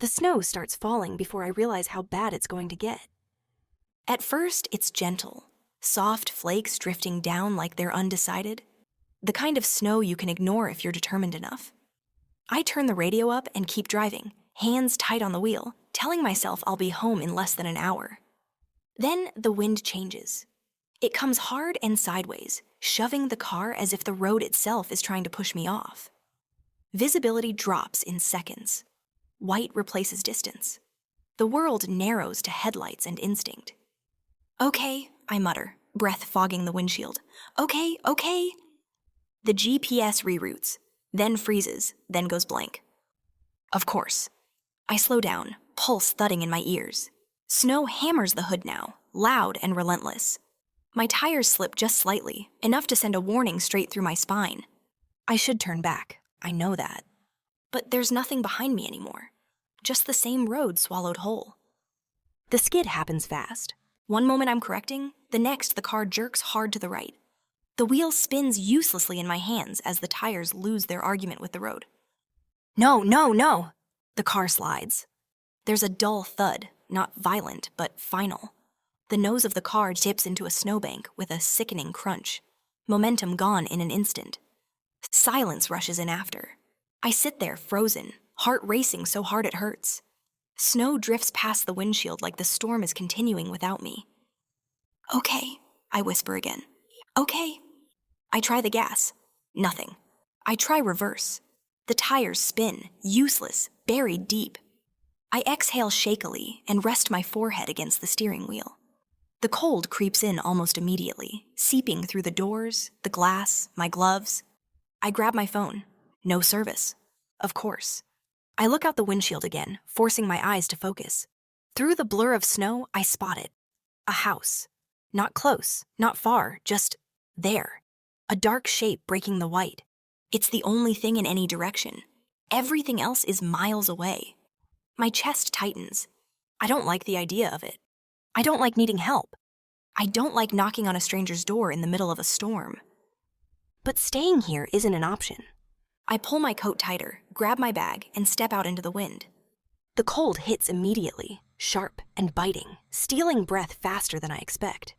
The snow starts falling before I realize how bad it's going to get. At first, it's gentle, soft flakes drifting down like they're undecided, the kind of snow you can ignore if you're determined enough. I turn the radio up and keep driving, hands tight on the wheel, telling myself I'll be home in less than an hour. Then the wind changes. It comes hard and sideways, shoving the car as if the road itself is trying to push me off. Visibility drops in seconds. White replaces distance. The world narrows to headlights and instinct. Okay, I mutter, breath fogging the windshield. Okay. The GPS reroutes, then freezes, then goes blank. Of course. I slow down, pulse thudding in my ears. Snow hammers the hood now, loud and relentless. My tires slip just slightly, enough to send a warning straight through my spine. I should turn back, I know that. But there's nothing behind me anymore. Just the same road swallowed whole. The skid happens fast. One moment I'm correcting, the next the car jerks hard to the right. The wheel spins uselessly in my hands as the tires lose their argument with the road. No! The car slides. There's a dull thud, not violent, but final. The nose of the car tips into a snowbank with a sickening crunch. Momentum gone in an instant. Silence rushes in after. I sit there frozen, heart racing so hard it hurts. Snow drifts past the windshield like the storm is continuing without me. Okay, I whisper again. Okay. I try the gas. Nothing. I try reverse. The tires spin, useless, buried deep. I exhale shakily and rest my forehead against the steering wheel. The cold creeps in almost immediately, seeping through the doors, the glass, my gloves. I grab my phone. No service. Of course. I look out the windshield again, forcing my eyes to focus. Through the blur of snow, I spot it. A house. Not close, not far, just there. A dark shape breaking the white. It's the only thing in any direction. Everything else is miles away. My chest tightens. I don't like the idea of it. I don't like needing help. I don't like knocking on a stranger's door in the middle of a storm. But staying here isn't an option. I pull my coat tighter, grab my bag, and step out into the wind. The cold hits immediately, sharp and biting, stealing breath faster than I expect.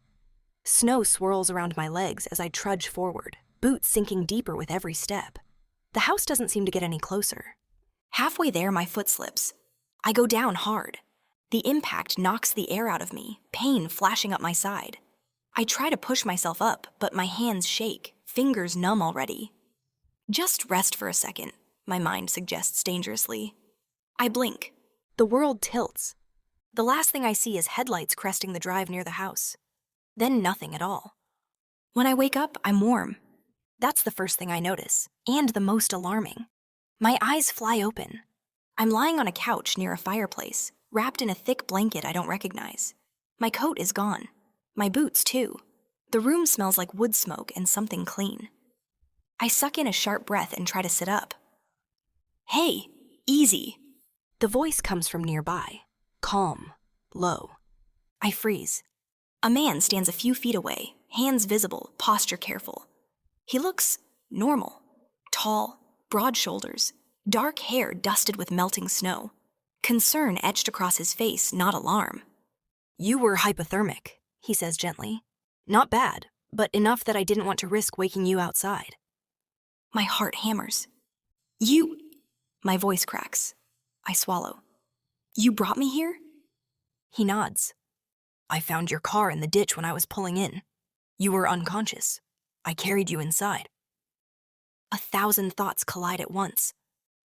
Snow swirls around my legs as I trudge forward, boots sinking deeper with every step. The house doesn't seem to get any closer. Halfway there, my foot slips. I go down hard. The impact knocks the air out of me, pain flashing up my side. I try to push myself up, but my hands shake, fingers numb already. Just rest for a second, my mind suggests dangerously. I blink. The world tilts. The last thing I see is headlights cresting the drive near the house. Then nothing at all. When I wake up, I'm warm. That's the first thing I notice, and the most alarming. My eyes fly open. I'm lying on a couch near a fireplace, wrapped in a thick blanket I don't recognize. My coat is gone. My boots, too. The room smells like wood smoke and something clean. I suck in a sharp breath and try to sit up. Hey, easy. The voice comes from nearby, calm, low. I freeze. A man stands a few feet away, hands visible, posture careful. He looks normal. Tall, broad shoulders, dark hair dusted with melting snow. Concern etched across his face, not alarm. You were hypothermic, he says gently. Not bad, but enough that I didn't want to risk waking you outside. My heart hammers. You... My voice cracks. I swallow. You brought me here? He nods. I found your car in the ditch when I was pulling in. You were unconscious. I carried you inside. 1,000 thoughts collide at once.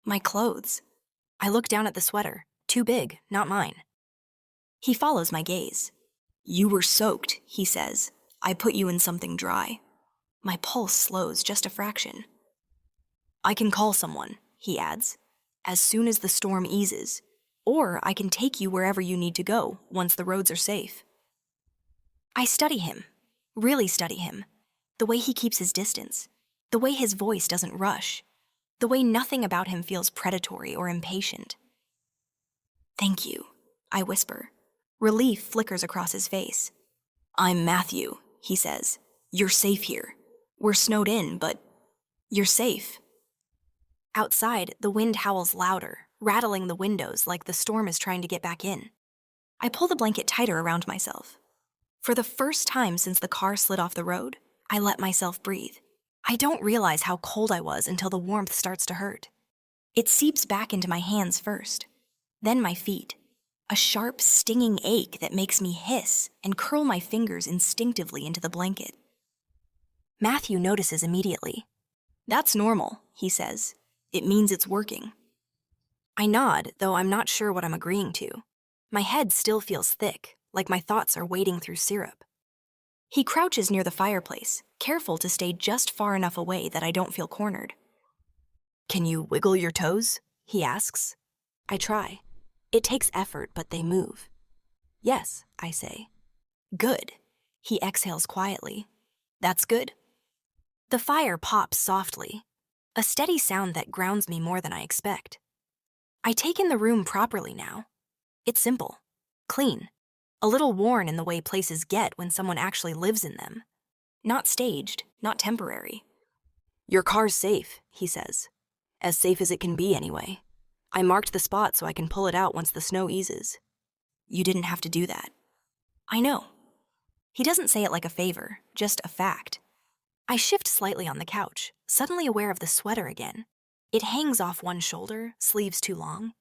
My clothes. I look down at the sweater. Too big, not mine. He follows my gaze. You were soaked, he says. I put you in something dry. My pulse slows just a fraction. I can call someone, he adds, as soon as the storm eases, or I can take you wherever you need to go once the roads are safe. I study him, really study him, the way he keeps his distance, the way his voice doesn't rush, the way nothing about him feels predatory or impatient. Thank you, I whisper. Relief flickers across his face. I'm Matthew, he says. You're safe here. We're snowed in, but you're safe. Outside, the wind howls louder, rattling the windows like the storm is trying to get back in. I pull the blanket tighter around myself. For the first time since the car slid off the road, I let myself breathe. I don't realize how cold I was until the warmth starts to hurt. It seeps back into my hands first, then my feet. A sharp, stinging ache that makes me hiss and curl my fingers instinctively into the blanket. Matthew notices immediately. "That's normal," he says. "It means it's working." I nod, though I'm not sure what I'm agreeing to. My head still feels thick, like my thoughts are wading through syrup. He crouches near the fireplace, careful to stay just far enough away that I don't feel cornered. "Can you wiggle your toes?" he asks. I try. It takes effort, but they move. "Yes," I say. "Good." He exhales quietly. "That's good." The fire pops softly, a steady sound that grounds me more than I expect. I take in the room properly now. It's simple, clean, a little worn in the way places get when someone actually lives in them. Not staged, not temporary. "Your car's safe," he says. "As safe as it can be, anyway. I marked the spot so I can pull it out once the snow eases." "You didn't have to do that." "I know." He doesn't say it like a favor, just a fact. I shift slightly on the couch, suddenly aware of the sweater again. It hangs off one shoulder, sleeves too long.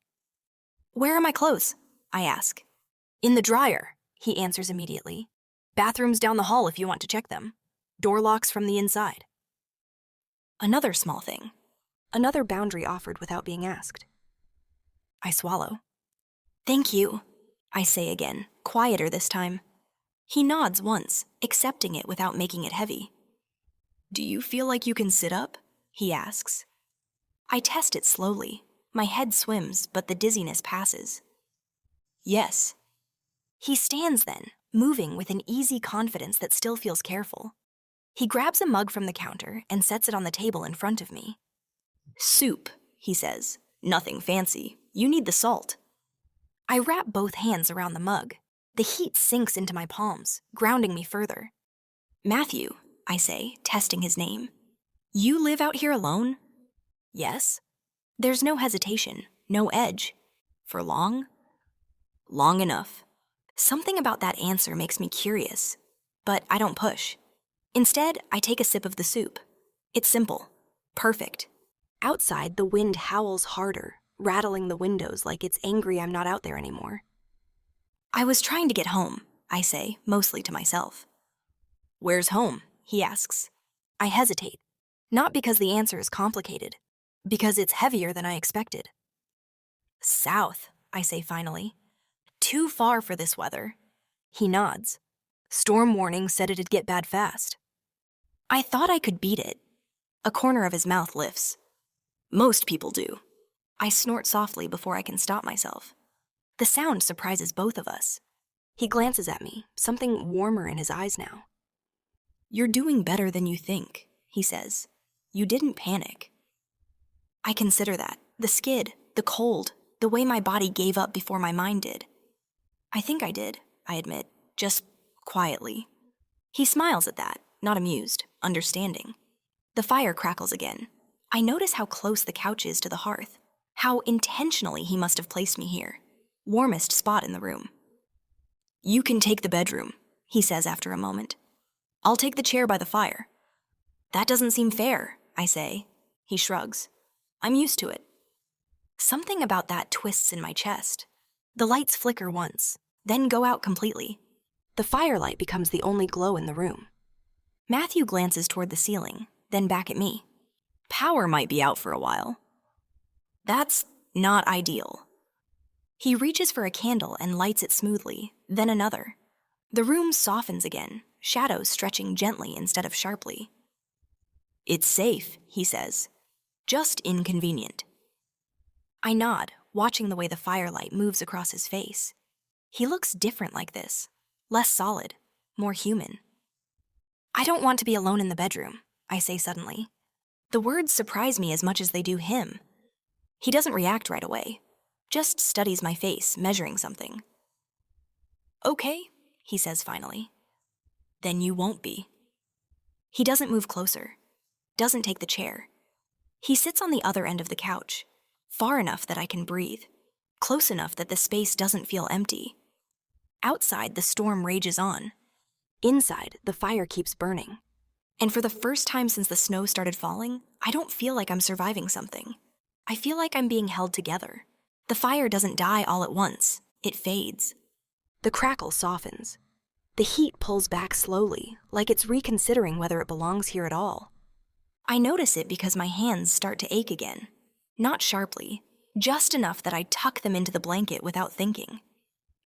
"Where are my clothes?" I ask. "In the dryer," he answers immediately. "Bathroom's down the hall if you want to check them. Door locks from the inside." Another small thing. Another boundary offered without being asked. I swallow. "Thank you," I say again, quieter this time. He nods once, accepting it without making it heavy. "Do you feel like you can sit up?" he asks. I test it slowly. My head swims, but the dizziness passes. "Yes." He stands then, moving with an easy confidence that still feels careful. He grabs a mug from the counter and sets it on the table in front of me. "Soup," he says. "Nothing fancy. You need the salt." I wrap both hands around the mug. The heat sinks into my palms, grounding me further. "Matthew," I say, testing his name. "You live out here alone?" "Yes." There's no hesitation, no edge. "For long?" "Long enough." Something about that answer makes me curious, but I don't push. Instead, I take a sip of the soup. It's simple, perfect. Outside, the wind howls harder, rattling the windows like it's angry I'm not out there anymore. "I was trying to get home," I say, mostly to myself. "Where's home?" he asks. I hesitate, not because the answer is complicated, because it's heavier than I expected. "South," I say finally. "Too far for this weather." He nods. "Storm warning said it'd get bad fast." I thought I could beat it. A corner of his mouth lifts. "Most people do." I snort softly before I can stop myself. The sound surprises both of us. He glances at me, something warmer in his eyes now. "You're doing better than you think," he says. "You didn't panic." I consider that. The skid, the cold, the way my body gave up before my mind did. "I think I did," I admit, just quietly. He smiles at that, not amused, understanding. The fire crackles again. I notice how close the couch is to the hearth, how intentionally he must have placed me here. Warmest spot in the room. "You can take the bedroom," he says after a moment. "I'll take the chair by the fire." "That doesn't seem fair," I say. He shrugs. "I'm used to it." Something about that twists in my chest. The lights flicker once, then go out completely. The firelight becomes the only glow in the room. Matthew glances toward the ceiling, then back at me. "Power might be out for a while." "That's not ideal." He reaches for a candle and lights it smoothly, then another. The room softens again, shadows stretching gently instead of sharply. "It's safe," he says. "Just inconvenient." I nod, watching the way the firelight moves across his face. He looks different like this, less solid, more human. "I don't want to be alone in the bedroom," I say suddenly. The words surprise me as much as they do him. He doesn't react right away, just studies my face, measuring something. "Okay," he says finally. "Then you won't be." He doesn't move closer, doesn't take the chair. He sits on the other end of the couch, far enough that I can breathe, close enough that the space doesn't feel empty. Outside, the storm rages on. Inside, the fire keeps burning. And for the first time since the snow started falling, I don't feel like I'm surviving something. I feel like I'm being held together. The fire doesn't die all at once. It fades. The crackle softens. The heat pulls back slowly, like it's reconsidering whether it belongs here at all. I notice it because my hands start to ache again. Not sharply, just enough that I tuck them into the blanket without thinking.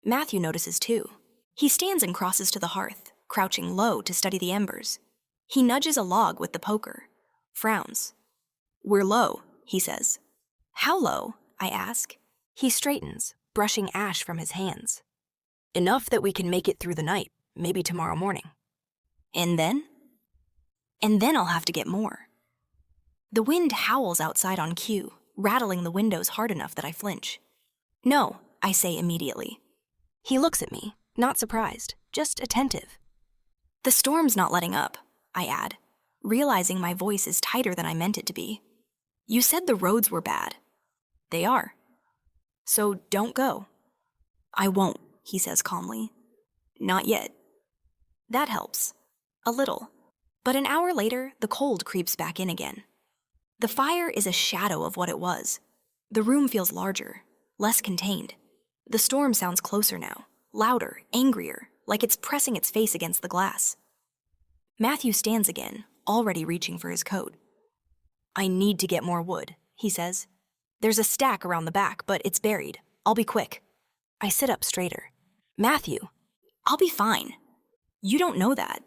Matthew notices too. He stands and crosses to the hearth, crouching low to study the embers. He nudges a log with the poker, frowns. "We're low," he says. "How low?" I ask. He straightens, brushing ash from his hands. "Enough that we can make it through the night, maybe tomorrow morning." "And then?" "And then I'll have to get more." The wind howls outside on cue, rattling the windows hard enough that I flinch. "No," I say immediately. He looks at me, not surprised, just attentive. "The storm's not letting up," I add, realizing my voice is tighter than I meant it to be. "You said the roads were bad." "They are." "So don't go." "I won't," he says calmly. "Not yet." That helps. A little. But an hour later, the cold creeps back in again. The fire is a shadow of what it was. The room feels larger, less contained. The storm sounds closer now, louder, angrier, like it's pressing its face against the glass. Matthew stands again, already reaching for his coat. "I need to get more wood," he says. "There's a stack around the back, but it's buried. I'll be quick." I sit up straighter. "Matthew, I'll be fine." "You don't know that."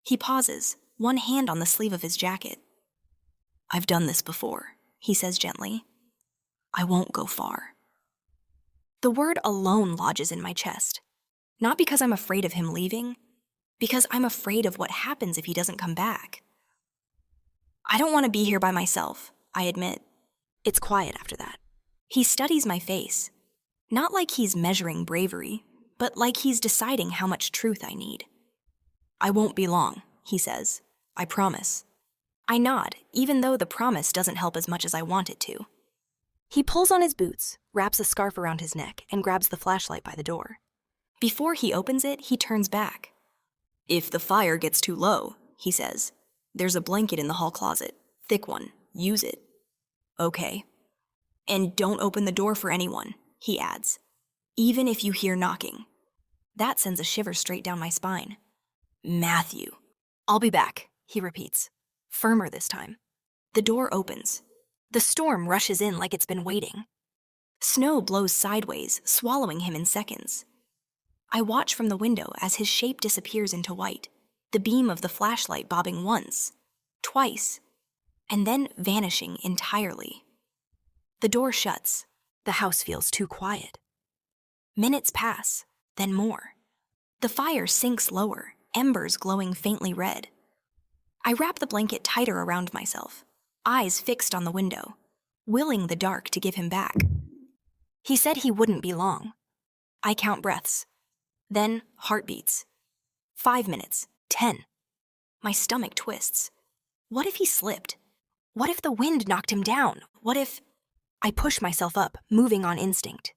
He pauses, one hand on the sleeve of his jacket. "I've done this before," he says gently. "I won't go far." The word alone lodges in my chest. Not because I'm afraid of him leaving, because I'm afraid of what happens if he doesn't come back. "I don't want to be here by myself," I admit. It's quiet after that. He studies my face. Not like he's measuring bravery, but like he's deciding how much truth I need. "I won't be long," he says. "I promise." I nod, even though the promise doesn't help as much as I want it to. He pulls on his boots, wraps a scarf around his neck, and grabs the flashlight by the door. Before he opens it, he turns back. "If the fire gets too low," he says, "there's a blanket in the hall closet. Thick one. Use it." "Okay." "And don't open the door for anyone," he adds. "Even if you hear knocking." That sends a shiver straight down my spine. "Matthew." "I'll be back," he repeats, firmer this time. The door opens. The storm rushes in like it's been waiting. Snow blows sideways, swallowing him in seconds. I watch from the window as his shape disappears into white, the beam of the flashlight bobbing once, twice, and then vanishing entirely. The door shuts. The house feels too quiet. Minutes pass, then more. The fire sinks lower, embers glowing faintly red. I wrap the blanket tighter around myself, eyes fixed on the window, willing the dark to give him back. He said he wouldn't be long. I count breaths. Then heartbeats. 5 minutes, 10. My stomach twists. What if he slipped? What if the wind knocked him down? What if... I push myself up, moving on instinct.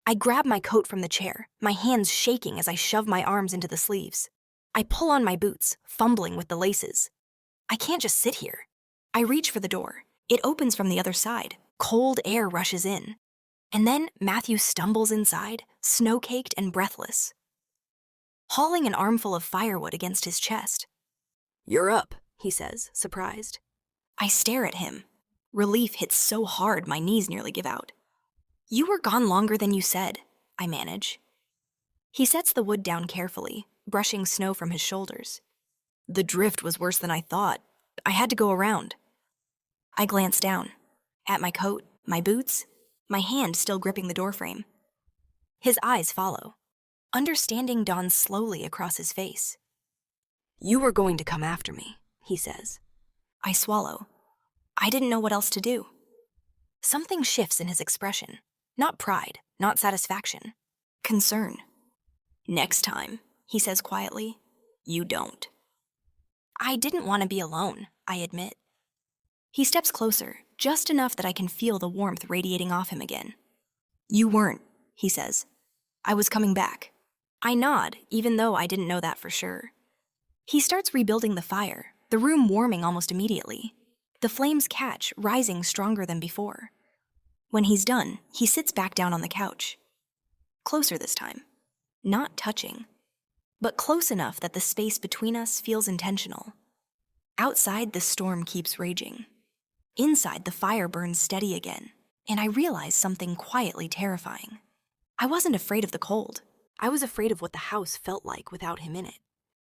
I grab my coat from the chair, my hands shaking as I shove my arms into the sleeves. I pull on my boots, fumbling with the laces. I can't just sit here. I reach for the door. It opens from the other side. Cold air rushes in. And then Matthew stumbles inside, snow-caked and breathless, hauling an armful of firewood against his chest. "You're up," he says, surprised. I stare at him. Relief hits so hard my knees nearly give out. "You were gone longer than you said," I manage. He sets the wood down carefully, brushing snow from his shoulders. "The drift was worse than I thought. I had to go around." I glance down, at my coat, my boots, my hand still gripping the doorframe. His eyes follow. Understanding dawns slowly across his face. "You were going to come after me," he says. I swallow. I didn't know what else to do. Something shifts in his expression. Not pride, not satisfaction. Concern. "Next time," he says quietly, "you don't." I didn't want to be alone, I admit. He steps closer, just enough that I can feel the warmth radiating off him again. "You weren't," he says. "I was coming back." I nod, even though I didn't know that for sure. He starts rebuilding the fire, the room warming almost immediately. The flames catch, rising stronger than before. When he's done, he sits back down on the couch. Closer this time. Not touching, but close enough that the space between us feels intentional. Outside, the storm keeps raging. Inside, the fire burns steady again, and I realize something quietly terrifying. I wasn't afraid of the cold. I was afraid of what the house felt like without him in it.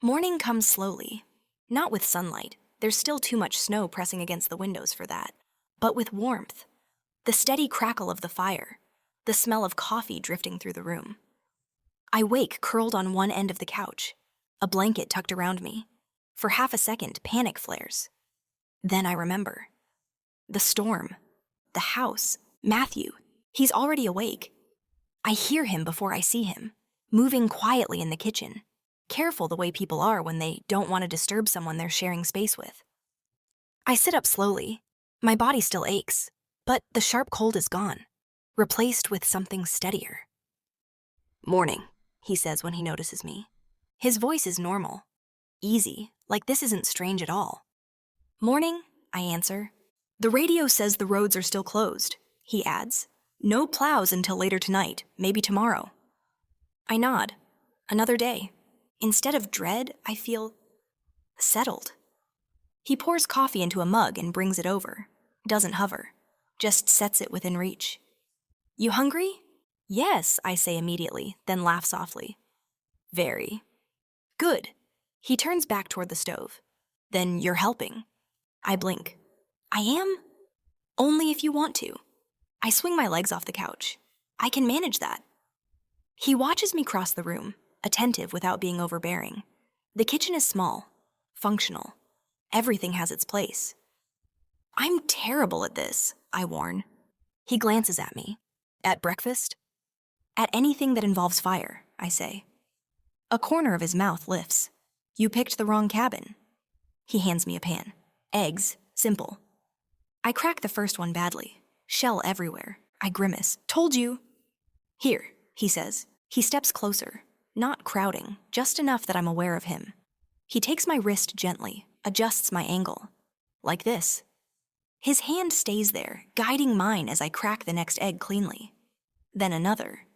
Morning comes slowly. Not with sunlight. There's still too much snow pressing against the windows for that. But with warmth. The steady crackle of the fire. The smell of coffee drifting through the room. I wake curled on one end of the couch, a blanket tucked around me. For half a second, panic flares. Then I remember. The storm. The house. Matthew. He's already awake. I hear him before I see him, moving quietly in the kitchen, careful the way people are when they don't want to disturb someone they're sharing space with. I sit up slowly. My body still aches, but the sharp cold is gone, replaced with something steadier. "Morning," he says when he notices me. His voice is normal, easy, like this isn't strange at all. "Morning," I answer. "The radio says the roads are still closed," he adds. "No plows until later tonight, maybe tomorrow." I nod. Another day. Instead of dread, I feel settled. He pours coffee into a mug and brings it over. Doesn't hover. Just sets it within reach. "You hungry?" "Yes," I say immediately, then laugh softly. "Very." "Good." He turns back toward the stove. "Then you're helping." I blink. "I am?" "Only if you want to." I swing my legs off the couch. "I can manage that." He watches me cross the room, attentive without being overbearing. The kitchen is small, functional. Everything has its place. "I'm terrible at this," I warn. He glances at me. "At breakfast?" "At anything that involves fire," I say. A corner of his mouth lifts. "You picked the wrong cabin." He hands me a pan. Eggs, simple. I crack the first one badly. Shell everywhere. I grimace. "Told you." "Here," he says. He steps closer, not crowding, just enough that I'm aware of him. He takes my wrist gently, adjusts my angle. Like this. His hand stays there, guiding mine as I crack the next egg cleanly. Then another.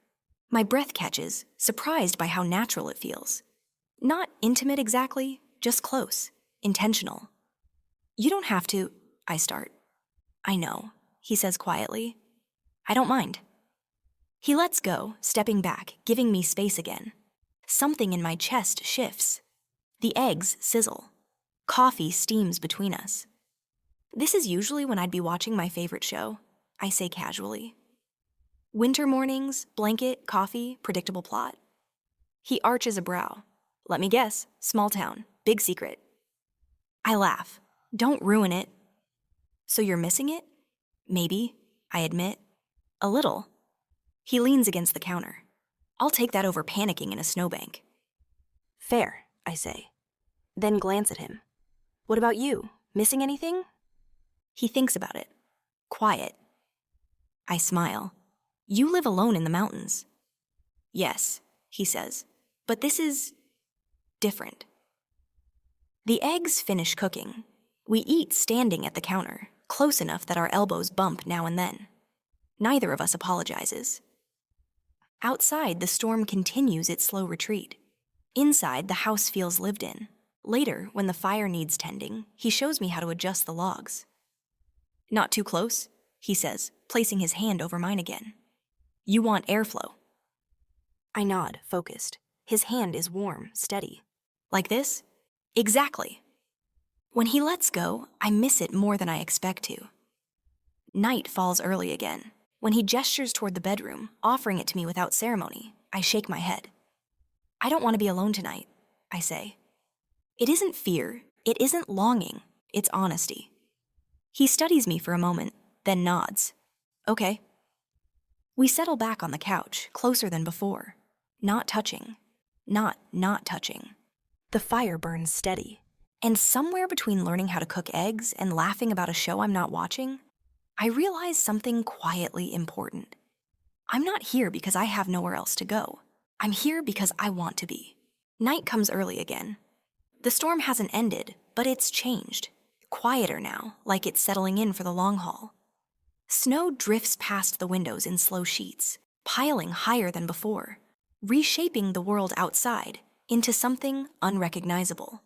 My breath catches, surprised by how natural it feels. Not intimate exactly, just close, intentional. "You don't have to," I start. "I know," he says quietly. "I don't mind." He lets go, stepping back, giving me space again. Something in my chest shifts. The eggs sizzle. Coffee steams between us. "This is usually when I'd be watching my favorite show," I say casually. Winter mornings, blanket, coffee, predictable plot. He arches a brow. "Let me guess, small town, big secret." I laugh. "Don't ruin it." "So you're missing it?" "Maybe," I admit. "A little." He leans against the counter. "I'll take that over panicking in a snowbank." "Fair," I say. Then glance at him. "What about you? Missing anything?" He thinks about it. Quiet. I smile. "You live alone in the mountains." "Yes," he says. "But this is different." The eggs finish cooking. We eat standing at the counter, close enough that our elbows bump now and then. Neither of us apologizes. Outside, the storm continues its slow retreat. Inside, the house feels lived in. Later, when the fire needs tending, he shows me how to adjust the logs. "Not too close," he says, placing his hand over mine again. "You want airflow." I nod, focused. His hand is warm, steady. "Like this?" "Exactly." When he lets go, I miss it more than I expect to. Night falls early again. When he gestures toward the bedroom, offering it to me without ceremony, I shake my head. "I don't want to be alone tonight," I say. It isn't fear, it isn't longing, it's honesty. He studies me for a moment, then nods. "Okay." We settle back on the couch, closer than before. Not touching. Not touching. The fire burns steady. And somewhere between learning how to cook eggs and laughing about a show I'm not watching, I realize something quietly important. I'm not here because I have nowhere else to go. I'm here because I want to be. Night comes early again. The storm hasn't ended, but it's changed. Quieter now, like it's settling in for the long haul. Snow drifts past the windows in slow sheets, piling higher than before, reshaping the world outside into something unrecognizable.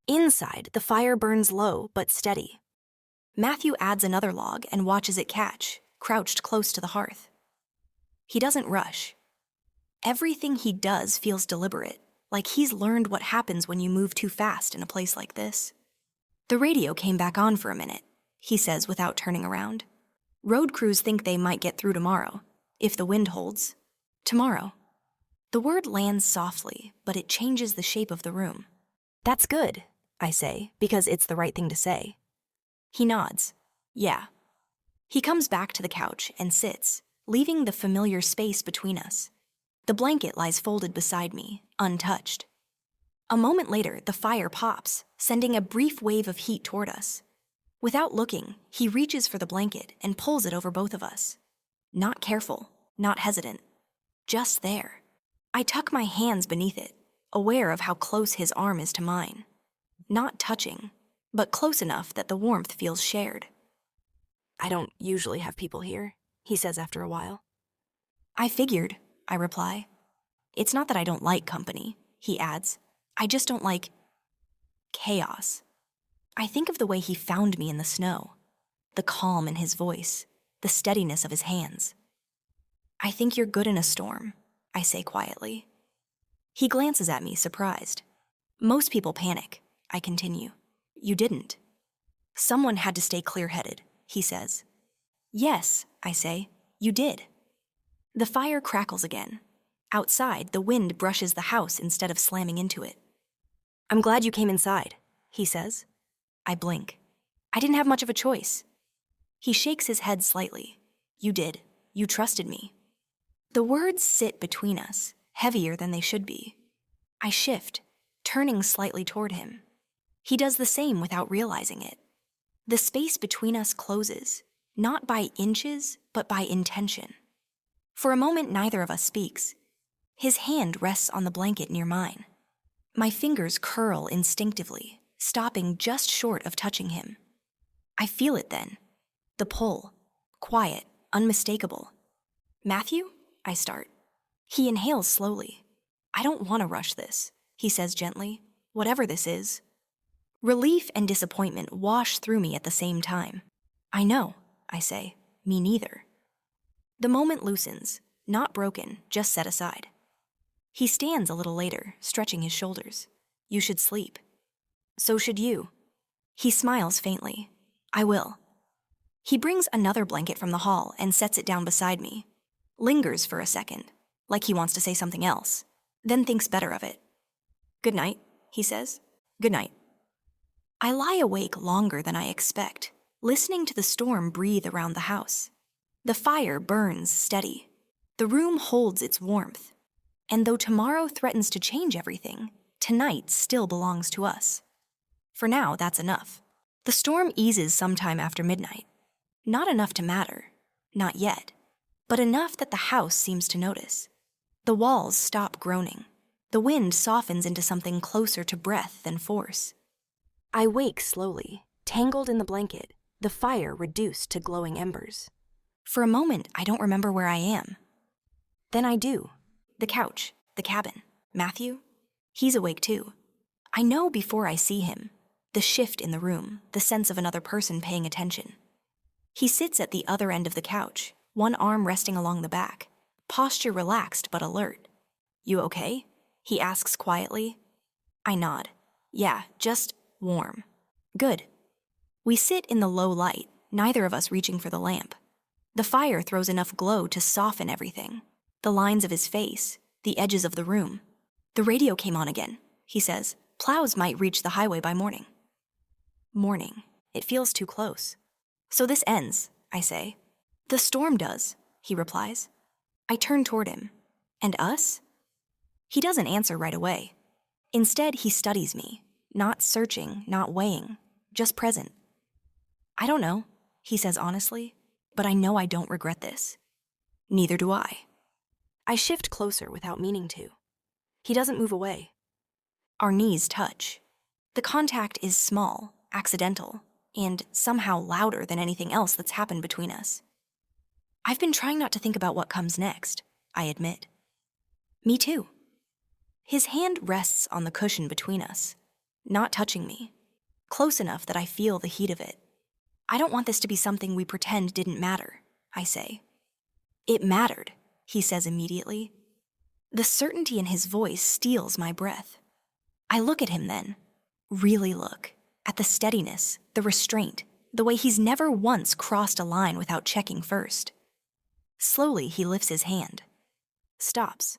Inside, the fire burns low but steady. Matthew adds another log and watches it catch, crouched close to the hearth. He doesn't rush. Everything he does feels deliberate, like he's learned what happens when you move too fast in a place like this. The radio came back on for a minute, he says without turning around. Road crews think they might get through tomorrow, if the wind holds. Tomorrow. The word lands softly, but it changes the shape of the room. That's good, I say, because it's the right thing to say. He nods. Yeah. He comes back to the couch and sits, leaving the familiar space between us. The blanket lies folded beside me, untouched. A moment later, the fire pops, sending a brief wave of heat toward us. Without looking, he reaches for the blanket and pulls it over both of us. Not careful, not hesitant. Just there. I tuck my hands beneath it, aware of how close his arm is to mine. Not touching, but close enough that the warmth feels shared. I don't usually have people here, he says after a while. I figured, I reply. It's not that I don't like company, he adds. I just don't like chaos. I think of the way he found me in the snow, the calm in his voice, the steadiness of his hands. I think you're good in a storm, I say quietly. He glances at me, surprised. Most people panic, I continue. You didn't. Someone had to stay clear-headed, he says. Yes, I say, you did. The fire crackles again. Outside, the wind brushes the house instead of slamming into it. I'm glad you came inside, he says. I blink. I didn't have much of a choice. He shakes his head slightly. You did. You trusted me. The words sit between us, heavier than they should be. I shift, turning slightly toward him. He does the same without realizing it. The space between us closes, not by inches, but by intention. For a moment, neither of us speaks. His hand rests on the blanket near mine. My fingers curl instinctively, stopping just short of touching him. I feel it then. The pull. Quiet, unmistakable. Matthew? I start. He inhales slowly. I don't want to rush this, he says gently, whatever this is. Relief and disappointment wash through me at the same time. I know, I say. Me neither. The moment loosens, not broken, just set aside. He stands a little later, stretching his shoulders. You should sleep. So should you. He smiles faintly. I will. He brings another blanket from the hall and sets it down beside me. Lingers for a second, like he wants to say something else, then thinks better of it. Good night, he says. Good night. I lie awake longer than I expect, listening to the storm breathe around the house. The fire burns steady. The room holds its warmth. And though tomorrow threatens to change everything, tonight still belongs to us. For now, that's enough. The storm eases sometime after midnight. Not enough to matter. Not yet. But enough that the house seems to notice. The walls stop groaning. The wind softens into something closer to breath than force. I wake slowly, tangled in the blanket, the fire reduced to glowing embers. For a moment, I don't remember where I am. Then I do. The couch, the cabin. Matthew? He's awake too. I know before I see him. The shift in the room, the sense of another person paying attention. He sits at the other end of the couch, one arm resting along the back, posture relaxed but alert. You okay? He asks quietly. I nod. Yeah, just warm. Good. We sit in the low light, neither of us reaching for the lamp. The fire throws enough glow to soften everything. The lines of his face, the edges of the room. The radio came on again, he says. Plows might reach the highway by morning. Morning. It feels too close. So this ends, I say. The storm does, he replies. I turn toward him. And us? He doesn't answer right away. Instead, he studies me, not searching, not weighing, just present. I don't know, he says honestly, but I know I don't regret this. Neither do I. I shift closer without meaning to. He doesn't move away. Our knees touch. The contact is small, accidental, and somehow louder than anything else that's happened between us. I've been trying not to think about what comes next, I admit. Me too. His hand rests on the cushion between us, not touching me, close enough that I feel the heat of it. I don't want this to be something we pretend didn't matter, I say. It mattered, he says immediately. The certainty in his voice steals my breath. I look at him then, really look, at the steadiness, the restraint, the way he's never once crossed a line without checking first. Slowly, he lifts his hand. Stops.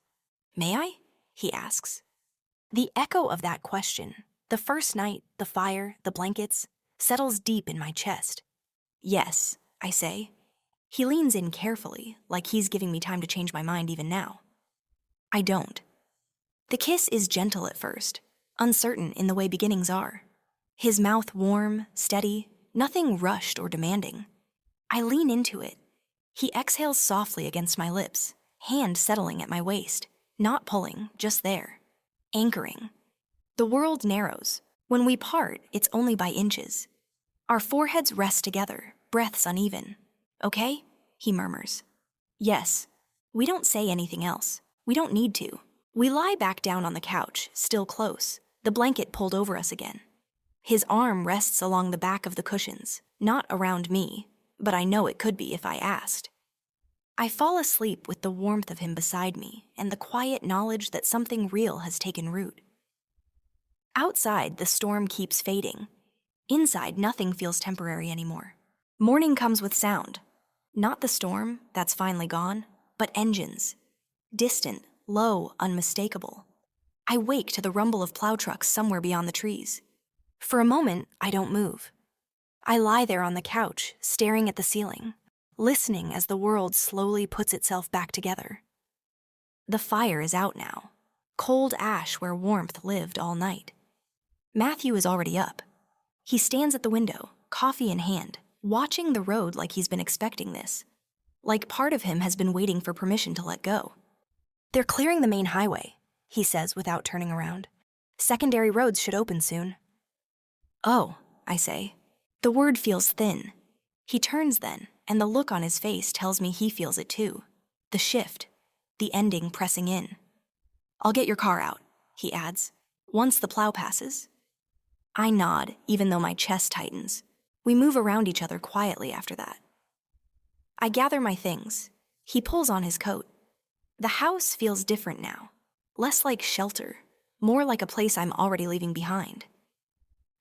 May I? He asks. The echo of that question, the first night, the fire, the blankets, settles deep in my chest. Yes, I say. He leans in carefully, like he's giving me time to change my mind even now. I don't. The kiss is gentle at first, uncertain in the way beginnings are. His mouth warm, steady, nothing rushed or demanding. I lean into it. He exhales softly against my lips, hand settling at my waist, not pulling, just there, anchoring. The world narrows. When we part, it's only by inches. Our foreheads rest together, breaths uneven. Okay? He murmurs. Yes. We don't say anything else. We don't need to. We lie back down on the couch, still close, the blanket pulled over us again. His arm rests along the back of the cushions, not around me, but I know it could be if I asked. I fall asleep with the warmth of him beside me and the quiet knowledge that something real has taken root. Outside, the storm keeps fading. Inside, nothing feels temporary anymore. Morning comes with sound. Not the storm, that's finally gone, but engines. Distant, low, unmistakable. I wake to the rumble of plow trucks somewhere beyond the trees. For a moment, I don't move. I lie there on the couch, staring at the ceiling, listening as the world slowly puts itself back together. The fire is out now, cold ash where warmth lived all night. Matthew is already up. He stands at the window, coffee in hand, watching the road like he's been expecting this, like part of him has been waiting for permission to let go. They're clearing the main highway, he says without turning around. Secondary roads should open soon. Oh, I say. The word feels thin. He turns then, and the look on his face tells me he feels it too. The shift, the ending pressing in. I'll get your car out, he adds, once the plow passes. I nod, even though my chest tightens. We move around each other quietly after that. I gather my things. He pulls on his coat. The house feels different now. Less like shelter, more like a place I'm already leaving behind.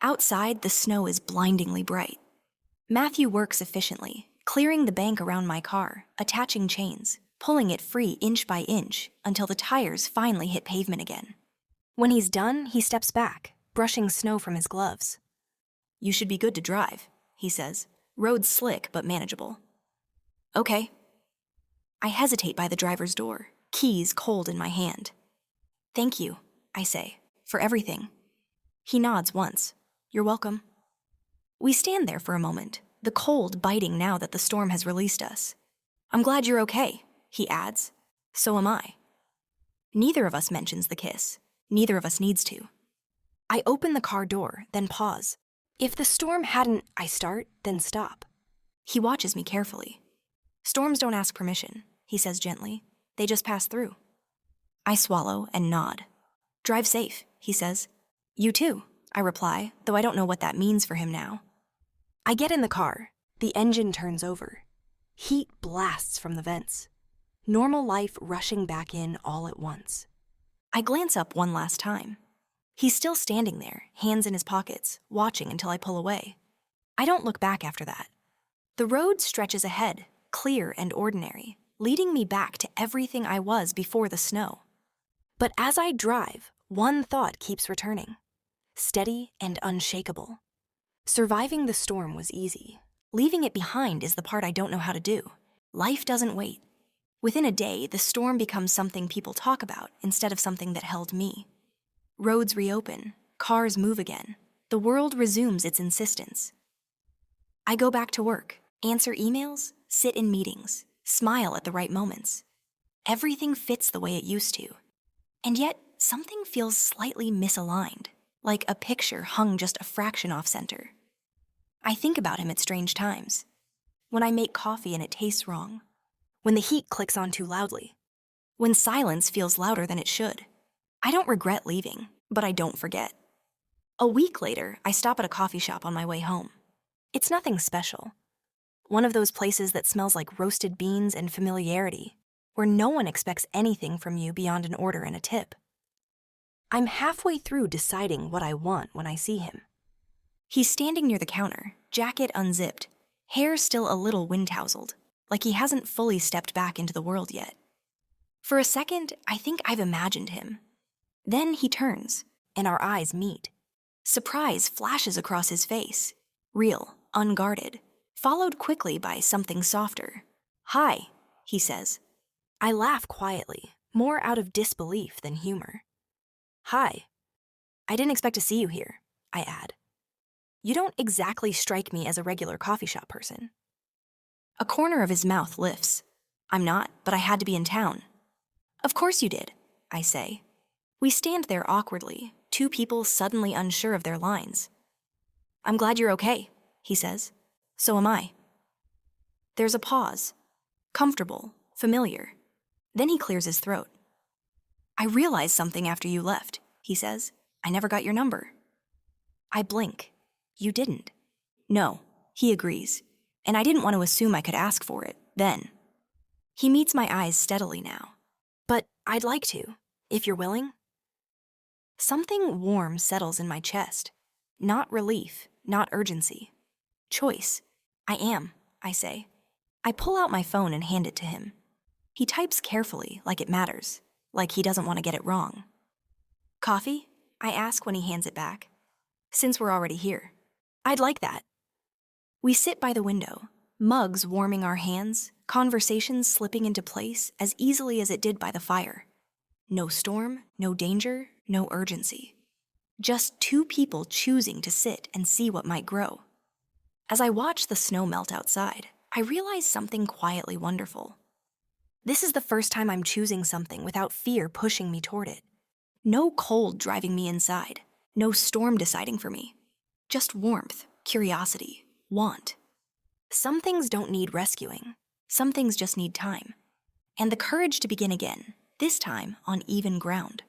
Outside, the snow is blindingly bright. Matthew works efficiently, clearing the bank around my car, attaching chains, pulling it free inch by inch until the tires finally hit pavement again. When he's done, he steps back, brushing snow from his gloves. You should be good to drive, he says. Road's slick but manageable. Okay. I hesitate by the driver's door, keys cold in my hand. Thank you, I say, for everything. He nods once. You're welcome. We stand there for a moment, the cold biting now that the storm has released us. I'm glad you're okay, he adds. So am I. Neither of us mentions the kiss. Neither of us needs to. I open the car door, then pause. If the storm hadn't, I start, then stop. He watches me carefully. Storms don't ask permission, he says gently. They just pass through. I swallow and nod. Drive safe, he says. You too, I reply, though I don't know what that means for him now. I get in the car. The engine turns over. Heat blasts from the vents. Normal life rushing back in all at once. I glance up one last time. He's still standing there, hands in his pockets, watching until I pull away. I don't look back after that. The road stretches ahead, clear and ordinary, leading me back to everything I was before the snow. But as I drive, one thought keeps returning. Steady and unshakable. Surviving the storm was easy. Leaving it behind is the part I don't know how to do. Life doesn't wait. Within a day, the storm becomes something people talk about instead of something that held me. Roads reopen, cars move again. The world resumes its insistence. I go back to work, Answer emails, sit in meetings, smile at the right moments. Everything fits the way it used to. And yet, something feels slightly misaligned, like a picture hung just a fraction off center. I think about him at strange times. When I make coffee and it tastes wrong. When the heat clicks on too loudly. When silence feels louder than it should. I don't regret leaving, but I don't forget. A week later, I stop at a coffee shop on my way home. It's nothing special. One of those places that smells like roasted beans and familiarity, where no one expects anything from you beyond an order and a tip. I'm halfway through deciding what I want when I see him. He's standing near the counter, jacket unzipped, hair still a little wind-tousled, like he hasn't fully stepped back into the world yet. For a second, I think I've imagined him. Then he turns, and our eyes meet. Surprise flashes across his face, real, unguarded, followed quickly by something softer. "Hi," he says. I laugh quietly, more out of disbelief than humor. "Hi. I didn't expect to see you here," I add. "You don't exactly strike me as a regular coffee shop person." A corner of his mouth lifts. "I'm not, but I had to be in town." "Of course you did," I say. We stand there awkwardly, two people suddenly unsure of their lines. "I'm glad you're okay," he says. "So am I." There's a pause. Comfortable, familiar. Then he clears his throat. "I realized something after you left," he says. "I never got your number." I blink. "You didn't." "No," he agrees. "And I didn't want to assume I could ask for it, then." He meets my eyes steadily now. "But I'd like to, if you're willing." Something warm settles in my chest. Not relief, not urgency. Choice. "I am," I say. I pull out my phone and hand it to him. He types carefully, like it matters, like he doesn't want to get it wrong. "Coffee?" I ask when he hands it back. "Since we're already here." "I'd like that." We sit by the window, mugs warming our hands, conversations slipping into place as easily as it did by the fire. No storm, no danger, no urgency. Just two people choosing to sit and see what might grow. As I watch the snow melt outside, I realize something quietly wonderful. This is the first time I'm choosing something without fear pushing me toward it. No cold driving me inside, no storm deciding for me. Just warmth, curiosity, want. Some things don't need rescuing. Some things just need time. And the courage to begin again, this time on even ground.